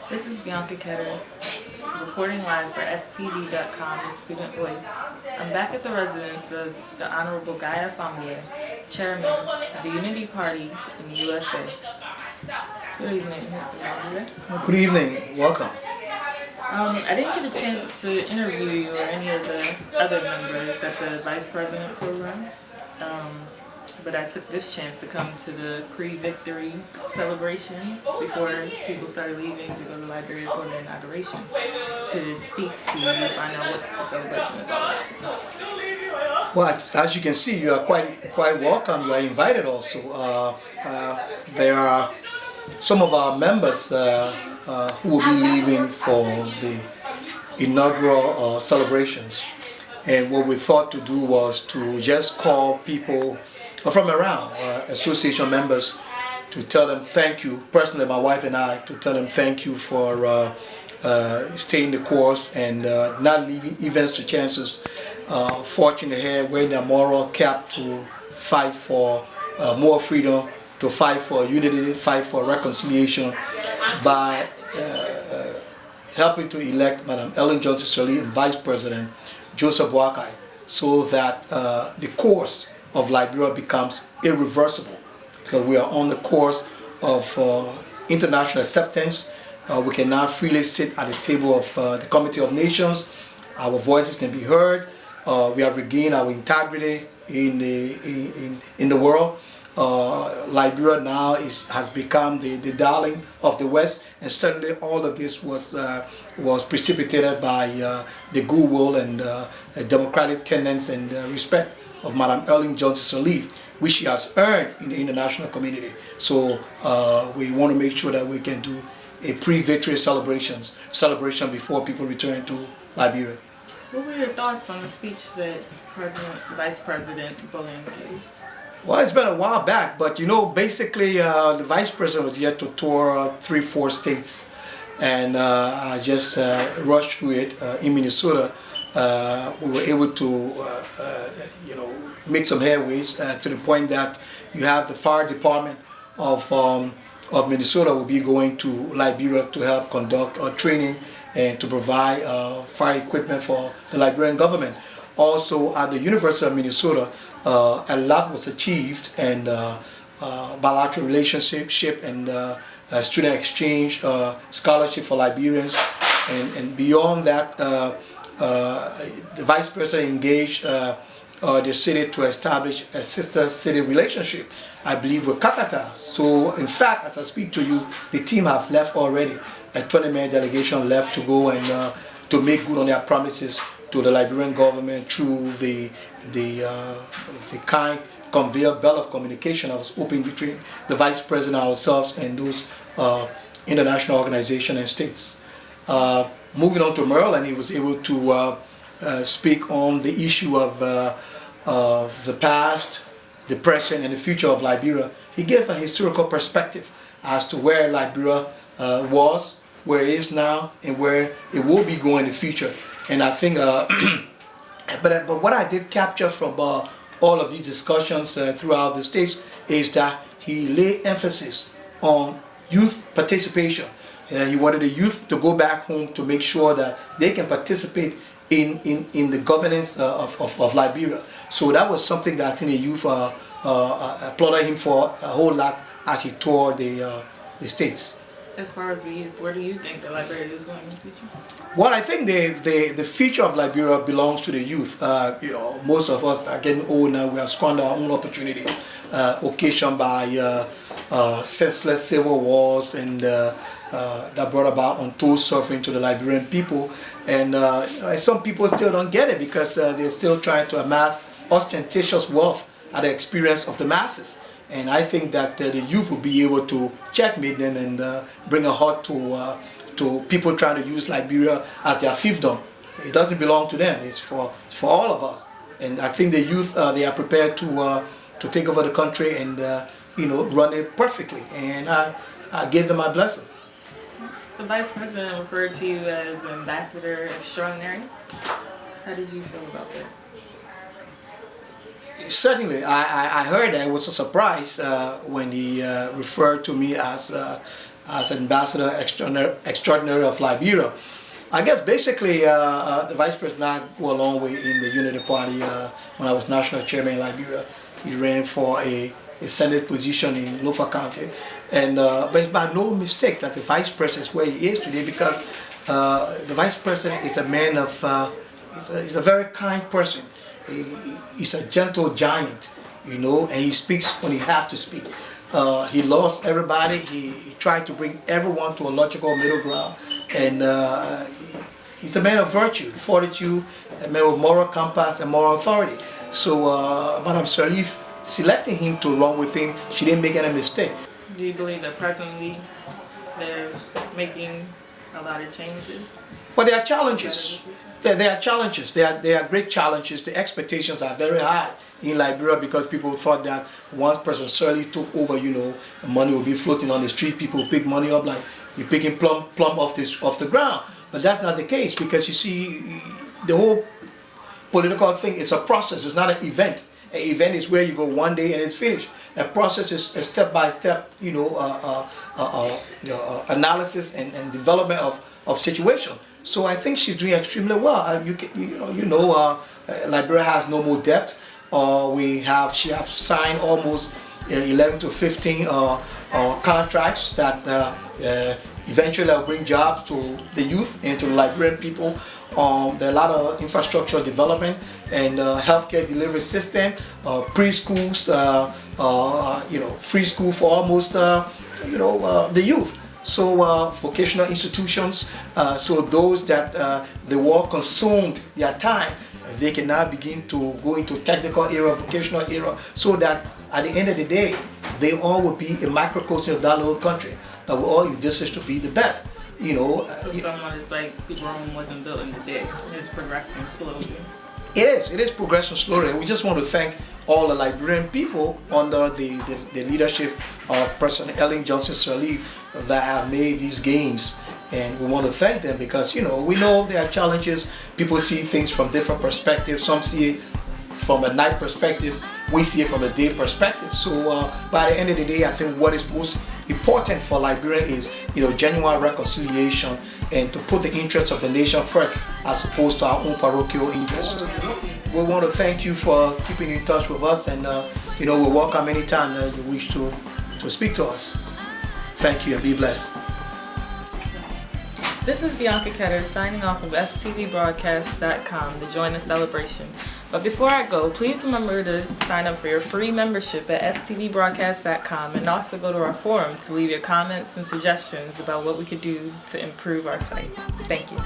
This is Bianca Ketter, reporting live for STV.com, The Student Voice. I'm back at the residence of the Honorable Fahnbulleh, Chairman of the Unity Party in the USA. Good evening, Mr. Fahnbulleh. Good evening. Welcome. I didn't get a chance to interview you or any of the other members at the Vice President program, but I took this chance to come to the pre-victory celebration before people started leaving to go to Liberia for the inauguration to speak to you and find out what the celebration is all about. Well, as you can see, you are quite welcome. You are invited also. There are some of our members who will be leaving for the inaugural celebrations. And what we thought to do was to just call people from around, association members, to tell them thank you. Personally, my wife and I, to tell them thank you for staying the course and not leaving events to chances, forging ahead, wearing their moral cap to fight for more freedom, to fight for unity, fight for reconciliation by helping to elect Madam Ellen Johnson Sirleaf and Vice President Joseph Boakai, so that the course of Liberia becomes irreversible, because we are on the course of international acceptance. We can now freely sit at the table of the Committee of Nations. Our voices can be heard. We have regained our integrity in the world. Liberia now has become the darling of the West, and certainly all of this was precipitated by the goodwill and democratic tenets and respect of Madam Ellen Johnson Sirleaf, which she has earned in the international community. So we want to make sure that we can do a pre-victory celebration before people return to Liberia. What were your thoughts on the speech that Vice President Boakai gave? Well, it's been a while back, but basically the Vice President was yet to tour 3-4 states, and I just rushed through it in Minnesota. We were able to make some headways to the point that you have the fire department of Minnesota will be going to Liberia to help conduct training and to provide fire equipment for the Liberian government. Also at the University of Minnesota, a lot was achieved, and bilateral relationship and student exchange, scholarship for Liberians, and beyond that, the Vice President engaged the city to establish a sister city relationship, I believe, with Kakata. So in fact, as I speak to you, the team have left already. A 20-man delegation left to go and to make good on their promises to the Liberian government through the kind conveyor belt of communication that was open between the Vice President, ourselves, and those international organizations and states. Moving on to Maryland, he was able to speak on the issue of the past, the present, and the future of Liberia. He gave a historical perspective as to where Liberia was, where it is now, and where it will be going in the future. And I think, but what I did capture from all of these discussions throughout the states is that he laid emphasis on youth participation. He wanted the youth to go back home to make sure that they can participate in the governance of Liberia. So that was something that I think the youth applauded him for a whole lot as he toured the states. As far as the youth, where do you think that Liberia is going in the future? Well, I think the future of Liberia belongs to the youth. Most of us are getting old now. We have squandered our own opportunities, occasioned by senseless civil wars and that brought about untold suffering to the Liberian people. And some people still don't get it because they're still trying to amass ostentatious wealth at the expense of the masses. And I think that the youth will be able to checkmate them and bring a halt to people trying to use Liberia as their fiefdom. It doesn't belong to them. It's for all of us. And I think the youth they are prepared to take over the country and run it perfectly. And I gave them my blessing. The Vice President referred to you as Ambassador Extraordinary. How did you feel about that? Certainly, I heard that. It was a surprise when he referred to me as as Ambassador Extraordinary of Liberia. I guess basically the Vice President and I go a long way in the Unity Party. When I was National Chairman in Liberia, he ran for a Senate position in Lofa County, and but it's by no mistake that the Vice President is where he is today, because the Vice President is a man of, he's a very kind person. He's a gentle giant, you know, and he speaks when he has to speak. He loves everybody. He tried to bring everyone to a logical middle ground, and he's a man of virtue, fortitude, a man with moral compass and moral authority. So Madam Sirleaf, selecting him to run with him, she didn't make any mistake. Do you believe that presently they're making a lot of changes? Well, there are challenges. There are challenges. There are great challenges. The expectations are very high in Liberia, because people thought that once President Sirleaf took over, you know, money would be floating on the street. People would pick money up like you're picking plum off the ground. But that's not the case, because you see, the whole political thing is a process. It's not an event. An event is where you go one day and it's finished. A process is a step-by-step, you know, analysis and development of situation. So I think she's doing extremely well. Liberia has no more debt. She has signed almost 11 to 15 contracts that eventually will bring jobs to the youth and to the Liberian people. There are a lot of infrastructure development and healthcare delivery system, preschools, free school for almost the youth. So vocational institutions, so those that the war consumed their time, they can now begin to go into technical era, vocational era, so that at the end of the day, they all will be a microcosm of that little country that we all envisage to be the best. You know, so someone is like, Rome wasn't built in a day. It's progressing slowly. It is progressing slowly. We just want to thank all the Liberian people under the leadership of President Ellen Johnson Sirleaf that have made these gains. And we want to thank them, because, you know, we know there are challenges. People see things from different perspectives. Some see it from a night perspective. We see it from a day perspective. So by the end of the day, I think what is most important for Liberia is, you know, genuine reconciliation, and to put the interests of the nation first as opposed to our own parochial interests. We want to thank you for keeping in touch with us, and we're welcome anytime you wish to speak to us. Thank you, and be blessed. This is Bianca Ketter signing off of STVBroadcast.com to join the celebration. But before I go, please remember to sign up for your free membership at STVBroadcast.com, and also go to our forum to leave your comments and suggestions about what we could do to improve our site. Thank you.